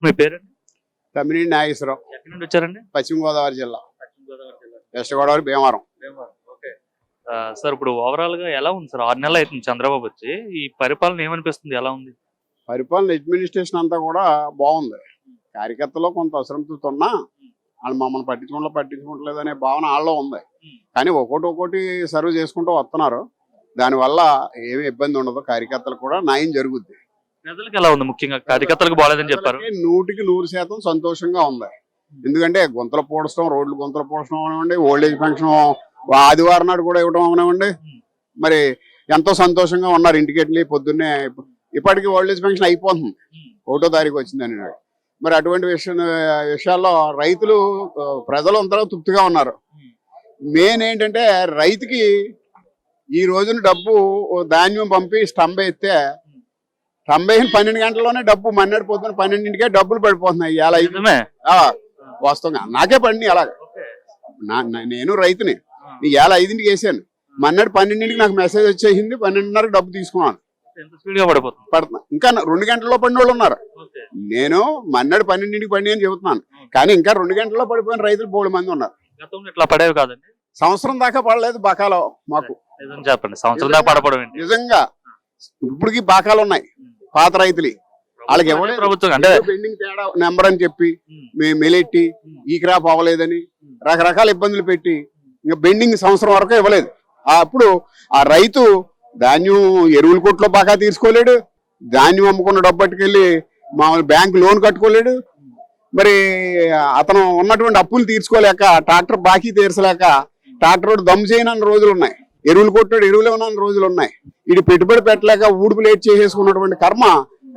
మీ పేరండి? తమ్మినేని నాగేశ్వరరావు, ఎక్కడి నుండి వచ్చారండి? పశ్చిమ గోదావరి జిల్లా, పశ్చిమ గోదావరి జిల్లా. West Godavari, Bhimavaram. Okay. Sir ఇప్పుడు ఓవరాల్ గా ఎలా ఉంది సార్? 6 నెలలు అవుతుంది చంద్రబాబు వచ్చి. ఈ పరిపాలన ఏమనిపిస్తుంది? ఎలా ఉంది పరిపాలన? అడ్మినిస్ట్రేషన్ అంతా కూడా బాగుంది. కార్యకర్తలో కొంత అసంతృప్తి ఉన్నా వాళ్ళు మమ్మల్ని పట్టించుకోవట్లేదు అనే భావన వాళ్ళలో ఉంది. కానీ ఒక్కోటి సర్వ్ చేసుకుంటూ వస్తున్నారు. దానివల్ల ఏమీ ఇబ్బంది ఉండదు. కార్యకర్తలకు కూడా న్యాయం జరుగుద్ది. ప్రజలకు ఎలా ఉంది? ముఖ్యంగా కార్యకర్తలకు బాగాలేదని చెప్పారు. 100% సంతోషంగా ఉంది. ఎందుకంటే రోడ్లు గుంతలు పూడ్చడం అవనివ్వండి, ఓల్డేజ్ పెన్షన్ ఆదివారం నాడు కూడా ఇవ్వడం అవనివ్వండి, మరి ఎంతో సంతోషంగా ఉన్నారు. ఇంటికి వెళ్ళి పొద్దున్నే ఇప్పటికీ ఓల్డేజ్ పెన్షన్ అయిపోతుంది, 1వ తారీఖు వచ్చిందని నాడు. మరి అటువంటి విషయాల్లో రైతులు ప్రజలు అంతా తృప్తిగా ఉన్నారు. మెయిన్ ఏంటంటే రైతుకి ఈ రోజున డబ్బు ధాన్యం పంపి స్టంబ్ వేస్తే 12 గంటల్లోనే డబ్బు మన్నడి పోతున్న 12ంటికే డబ్బులు పడిపోతున్నాయి. వాస్తవంగా నాకే పడినాయి. అలాగే నేను రైతుని. ఇవాళ 5ంటికి వేసాను, మన్నడి 12ంటికి నాకు మెసేజ్ వచ్చేసింది, 12:30కి డబ్బు తీసుకున్నాను. పడుతున్నా. ఇంకా 2 గంటల్లో పడిన వాళ్ళు ఉన్నారు. నేను మన్నడి 12ంటికి పడి అని చెబుతున్నాను, కానీ ఇంకా 2 గంటల్లో పడిపోయిన రైతులు 3 మంది ఉన్నారు. ఇట్లా పడేవి కాదండి. సంవత్సరం దాకా పడలేదు బాకాలో మాకు. చెప్పండి, సంవత్సరం దాకా పడపడం నిజంగా ఇప్పటికి బాకాలు ఉన్నాయి పాత రైతులు. వాళ్ళకి ఎవరైనా ప్రభుత్వం అంటే పెండింగ్ తేడా నెంబర్ అని చెప్పి మెలెట్టి ఈ క్రాప్ అవ్వలేదని రకరకాల ఇబ్బందులు పెట్టి ఇంకా బెండింగ్ సంవత్సరం వరకు ఇవ్వలేదు. అప్పుడు ఆ రైతు ధాన్యం ఎరువుల కొట్లో బాగా తీసుకోలేడు, ధాన్యం అమ్ముకున్న డబ్బు పట్టుకెళ్ళి మామూలు బ్యాంకు లోన్ కట్టుకోలేడు. మరి అతను ఉన్నటువంటి అప్పులు తీర్చుకోలేక, ట్రాక్టర్ బాకీ తీర్చలేక, ట్రాక్టర్ దమ్ చేయనన్న రోజులు ఉన్నాయి, ఎరువులు కొట్టాడు ఎరువులు ఇవ్వనన్న రోజులు ఉన్నాయి. ఇది పెట్టుబడి పెట్టలేక ఊడుపు లేట్ చేసేసుకున్నటువంటి కర్మ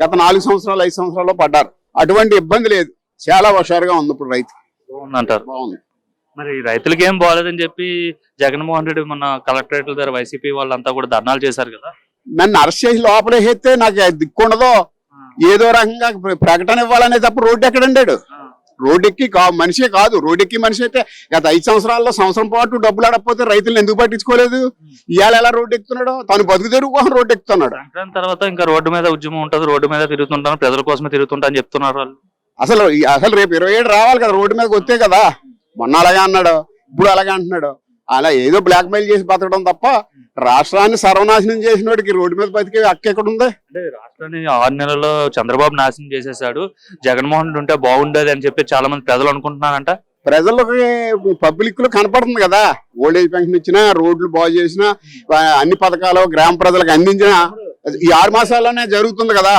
గత 4 సంవత్సరాలు 5 సంవత్సరాల్లో పడ్డారు. అటువంటి ఇబ్బంది లేదు, చాలా హుషారుగా ఉంది ఇప్పుడు రైతు. బాగుందంటారు? బాగుంది. మరి రైతులకి ఏం బాగాలేదని చెప్పి జగన్మోహన్ రెడ్డి మొన్న కలెక్టరేట్ల దగ్గర వైసీపీ వాళ్ళంతా కూడా ధర్నాలు చేశారు కదా. నన్ను అరెస్ట్ చేసి లోపలేస్తే నాకు దిక్కుండదో, ఏదో రకంగా ప్రకటన ఇవ్వాలనే తప్ప రోడ్డు ఎక్కడండాడు. రోడ్డెక్కి మనిషే కాదు, రోడ్డెక్కి మనిషి అయితే గత 5 సంవత్సరాల్లో సంవత్సరం పాటు డబ్బులు ఆడకపోతే రైతులను ఎందుకు పట్టించుకోలేదు? ఇవాళ ఎలా రోడ్డు ఎక్కుతున్నాడో, తను బతుకు తెరుగు కోసం రోడ్డు ఎక్కుతున్నాడు. సంక్రాంతి తర్వాత ఇంకా రోడ్డు మీద ఉద్యమం ఉంటుంది, రోడ్డు మీద తిరుగుతుంటాను, ప్రజల కోసమే తిరుగుతుంటా అని చెప్తున్నారు వాళ్ళు. అసలు రేపు 27 రావాలి కదా, రోడ్డు మీదకి వస్తే కదా. మొన్న అలాగే అన్నాడు, ఇప్పుడు అలాగే అంటున్నాడు. అలా ఏదో బ్లాక్ మెయిల్ చేసి బతకడం తప్ప రాష్ట్రాన్ని సర్వనాశనం చేసినోడికి రోడ్డు మీద బతికే హక్కు ఎక్కడుంది? అంటే రాష్ట్రాన్ని 6 నెలల్లో చంద్రబాబు నాశనం చేసేసాడు, జగన్మోహన్ రెడ్డి ఉంటే బాగుండేది అని చెప్పి చాలా మంది ప్రజలు అనుకుంటున్నారంట. ప్రజలకి పబ్లిక్ లో కనపడుతుంది కదా, ఓల్డేజ్ పెన్షన్ ఇచ్చినా, రోడ్లు బాగు చేసినా, అన్ని పథకాలు గ్రామ ప్రజలకు అందించిన ఈ 6 మాసాల్లోనే జరుగుతుంది కదా.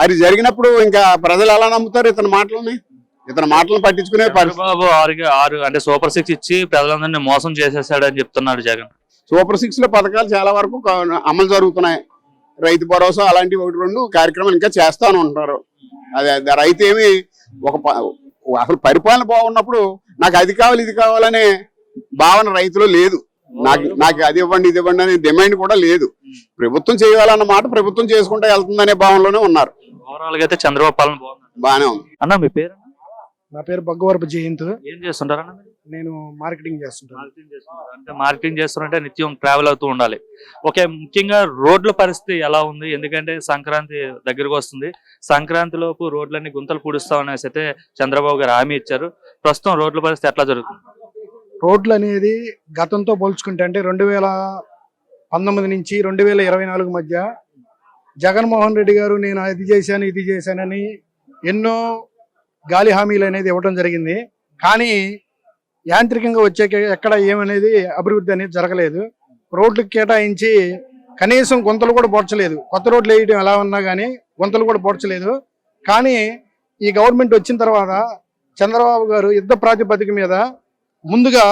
అది జరిగినప్పుడు ఇంకా ప్రజలు ఎలా నమ్ముతారు ఇతని మాటలను పట్టించుకునే చంద్రబాబు 6 అంటే సూపర్ 6 ఇచ్చి ప్రజలందరినీ మోసం చేసేసాడు అని చెప్తున్నాడు జగన్. సూపర్ 6 లో పథకాలు చాలా వరకు అమలు జరుగుతున్నాయి. రైతు భరోసా అలాంటి 1-2 కార్యక్రమాలు ఇంకా చేస్తాను ఉంటారు. అదే రైతు ఏమి అసలు పరిపాలన బాగున్నప్పుడు నాకు అది కావాలి ఇది కావాలనే భావన రైతులో లేదు. నాకు అది ఇవ్వండి ఇది ఇవ్వండి అనే డిమాండ్ కూడా లేదు. ప్రభుత్వం చేయాలన్న మాట ప్రభుత్వం చేసుకుంటూ వెళ్తుందనే భావనలోనే ఉన్నారు. ఓవరాల్ గా అయితే చంద్రబాబు పాలన బాగానే ఉంది. అన్న మీ పేరు? నా పేరు బగ్గవరపు జయంత్. ఏం చేస్తుంటారన్న? నేను మార్కెటింగ్ చేస్తుంటాను. అంటే మార్కెటింగ్ చేస్తుంటే నిత్యం ట్రావెల్ అవుతూ ఉండాలి. ఓకే, ముఖ్యంగా రోడ్ల పరిస్థితి ఎలా ఉంది? ఎందుకంటే సంక్రాంతి దగ్గరకు వస్తుంది, సంక్రాంతి లోపు రోడ్లన్నీ గుంతలు పూడుస్తాం అనేసి అయితే చంద్రబాబు గారు హామీ ఇచ్చారు. ప్రస్తుతం రోడ్ల పరిస్థితి ఎట్లా జరుగుతుంది? రోడ్లు అనేది గతంతో పోల్చుకుంటే అంటే 2019 నుంచి 2024 మధ్య జగన్మోహన్ రెడ్డి గారు నేను అది చేశాను ఇది చేశానని ఎన్నో గాలి హామీలు అనేది ఇవ్వడం జరిగింది. కానీ యాంత్రికంగా వచ్చాక ఎక్కడ ఏమనేది అభివృద్ధి అనేది జరగలేదు. రోడ్లకు కేటాయించి కనీసం గుంతలు కూడా పోడ్చలేదు. కొత్త రోడ్లు వేయడం ఎలా ఉన్నా కానీ గుంతలు కూడా పోడ్చలేదు. కానీ ఈ గవర్నమెంట్ వచ్చిన తర్వాత చంద్రబాబు గారు యుద్ధ ప్రాతిపదిక మీద ముందుగా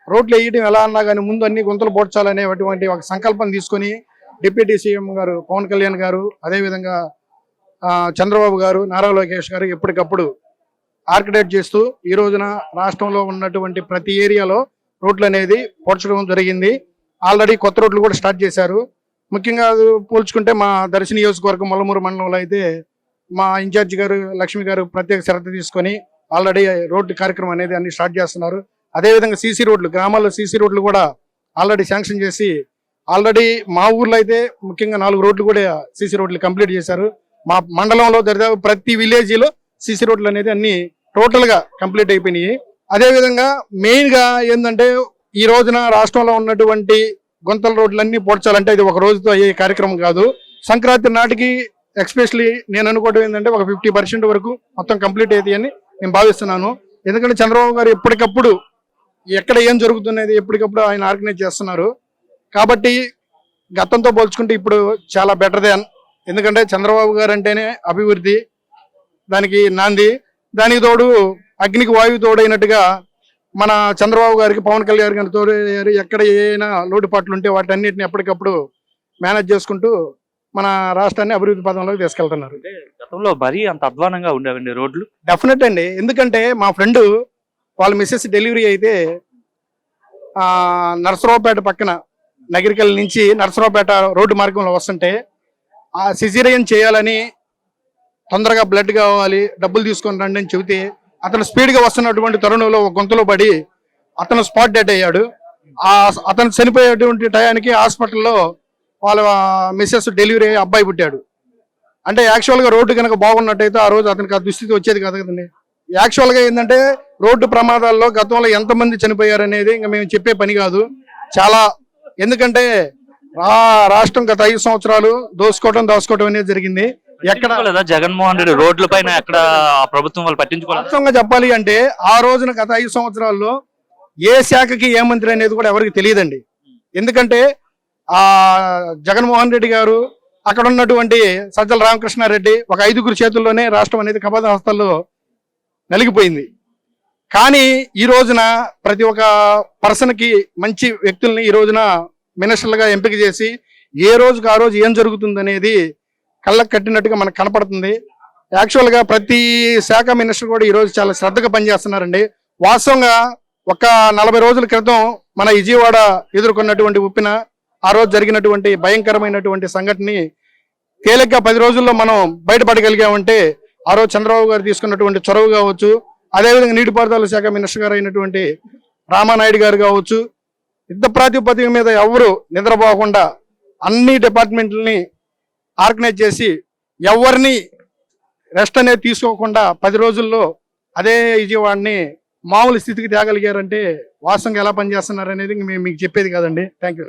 రోడ్లు వేయడం ఎలా అన్నా కానీ ముందు అన్ని గుంతలు పోడ్చాలనేటువంటి ఒక సంకల్పం తీసుకొని డిప్యూటీ సీఎం గారు పవన్ కళ్యాణ్ గారు, అదేవిధంగా చంద్రబాబు గారు, నారా లోకేష్ గారు ఎప్పటికప్పుడు ఆర్కిటెక్ట్ చేస్తూ ఈ రోజున రాష్ట్రంలో ఉన్నటువంటి ప్రతి ఏరియాలో రోడ్లు అనేది పోడ్చడం జరిగింది. ఆల్రెడీ కొత్త రోడ్లు కూడా స్టార్ట్ చేశారు. ముఖ్యంగా పోల్చుకుంటే మా దర్శి నియోజకవర్గం మొల్లమూరు మండలంలో అయితే మా ఇన్ఛార్జి గారు లక్ష్మి గారు ప్రత్యేక శ్రద్ధ తీసుకొని ఆల్రెడీ రోడ్డు కార్యక్రమం అనేది అన్ని స్టార్ట్ చేస్తున్నారు. అదేవిధంగా సీసీ రోడ్లు, గ్రామాల్లో సీసీ రోడ్లు కూడా ఆల్రెడీ శాంక్షన్ చేసి ఆల్రెడీ మా ఊర్లో అయితే ముఖ్యంగా 4 రోడ్లు కూడా సీసీ రోడ్లు కంప్లీట్ చేశారు. మా మండలంలో దాదాపు ప్రతి విలేజ్లో సీసీ రోడ్లు అనేది అన్ని టోటల్ గా కంప్లీట్ అయిపోయినాయి. అదే విధంగా మెయిన్ గా ఏంటంటే ఈ రోజున రాష్ట్రంలో ఉన్నటువంటి గుంతల రోడ్లన్నీ పోడ్చాలంటే ఇది ఒక రోజుతో అయ్యే కార్యక్రమం కాదు. సంక్రాంతి నాటికి ఎక్స్పెషలీ నేను అనుకోవడం ఏంటంటే ఒక 50% వరకు మొత్తం కంప్లీట్ అవుతాయి అని నేను భావిస్తున్నాను. ఎందుకంటే చంద్రబాబు గారు ఎప్పటికప్పుడు ఎక్కడ ఏం జరుగుతున్నది ఎప్పటికప్పుడు ఆయన ఆర్గనైజ్ చేస్తున్నారు. కాబట్టి గతంతో పోల్చుకుంటే ఇప్పుడు చాలా బెటర్ దాన్. ఎందుకంటే చంద్రబాబు గారు అంటేనే అభివృద్ధి, దానికి నాంది. దానికి తోడు అగ్నికి వాయువు తోడైనట్టుగా మన చంద్రబాబు గారికి పవన్ కళ్యాణ్ గారి తోడయ్యారు. ఎక్కడ ఏమైనా లోటుపాట్లు ఉంటే వాటన్నిటిని ఎప్పటికప్పుడు మేనేజ్ చేసుకుంటూ మన రాష్ట్రాన్ని అభివృద్ధి పదంలోకి తీసుకెళ్తున్నారు. అంటే గతంలో మరీ అంత అధ్వానంగా ఉండేవండి రోడ్లు. డెఫినెట్ అండి. ఎందుకంటే మా ఫ్రెండ్ వాళ్ళ మిస్సెస్ డెలివరీ అయితే నరసరావుపేట పక్కన నగరికల్ నుంచి నరసరావుపేట రోడ్డు మార్గంలో వస్తుంటే ఆ సిజేరియన్ చేయాలని తొందరగా బ్లడ్ కావాలి డబ్బులు తీసుకొని రండి అని చెబితే అతను స్పీడ్గా వస్తున్నటువంటి తరుణంలో ఒక గొంతులో పడి అతను స్పాట్ డెడ్ అయ్యాడు. అతను చనిపోయేటువంటి టయానికి హాస్పిటల్లో వాళ్ళ మిస్సెస్ డెలివరీ అయ్యి అబ్బాయి పుట్టాడు. అంటే యాక్చువల్గా రోడ్డు కనుక బాగున్నట్టయితే ఆ రోజు అతనికి ఆ దుస్థితి వచ్చేది కాదు కదండి. యాక్చువల్గా ఏంటంటే రోడ్డు ప్రమాదాల్లో గతంలో ఎంతమంది చనిపోయారు అనేది ఇంకా మేము చెప్పే పని కాదు చాలా. ఎందుకంటే రాష్ట్రం గత 5 సంవత్సరాలు దాచుకోవటం అనేది జరిగింది. ఎక్కడ జగన్మోహన్ రెడ్డి రోడ్ల పైన ఎక్కడ ప్రభుత్వం వాళ్ళు పట్టించుకోవాలి. వాస్తవంగా చెప్పాలి అంటే ఆ రోజున గత 5 సంవత్సరాల్లో ఏ శాఖకి ఏ మంత్రి అనేది కూడా ఎవరికి తెలియదండి. ఎందుకంటే జగన్మోహన్ రెడ్డి గారు అక్కడ ఉన్నటువంటి సజ్జల రామకృష్ణారెడ్డి ఒక 5గురు చేతుల్లోనే రాష్ట్రం అనేది కబద హస్తాల్లో నలిగిపోయింది. కానీ ఈ రోజున ప్రతి ఒక్క పర్సన్కి మంచి వ్యక్తుల్ని ఈ రోజున మినిస్టర్లుగా ఎంపిక చేసి ఏ రోజుకి ఆ రోజు ఏం జరుగుతుంది అనేది కళ్ళకు కట్టినట్టుగా మనకు కనపడుతుంది. యాక్చువల్గా ప్రతి శాఖ మినిస్టర్ కూడా ఈ రోజు చాలా శ్రద్ధగా పనిచేస్తున్నారండి. వాస్తవంగా ఒక 40 రోజుల క్రితం మన విజయవాడ ఎదుర్కొన్నటువంటి ఉప్పిన ఆ రోజు జరిగినటువంటి భయంకరమైనటువంటి సంఘటనని తేలిగ్గా 10 రోజుల్లో మనం బయటపడగలిగామంటే ఆ రోజు చంద్రబాబు గారు తీసుకున్నటువంటి చొరవ కావచ్చు, అదేవిధంగా నీటిపారుదల శాఖ మినిస్టర్ గారు అయినటువంటి రామానాయుడు గారు కావచ్చు, యుద్ధ ప్రాతిపదిక మీద ఎవరు నిద్రపోకుండా అన్ని డిపార్ట్మెంట్లని ఆర్గనైజ్ చేసి ఎవరిని రెస్ట్ అనేది తీసుకోకుండా 10 రోజుల్లో అదే విజయవాడని మామూలు స్థితికి తేగలిగారంటే వాస్తవంగా ఎలా పనిచేస్తున్నారు అనేది మేము మీకు చెప్పేది కాదండి. Thank you.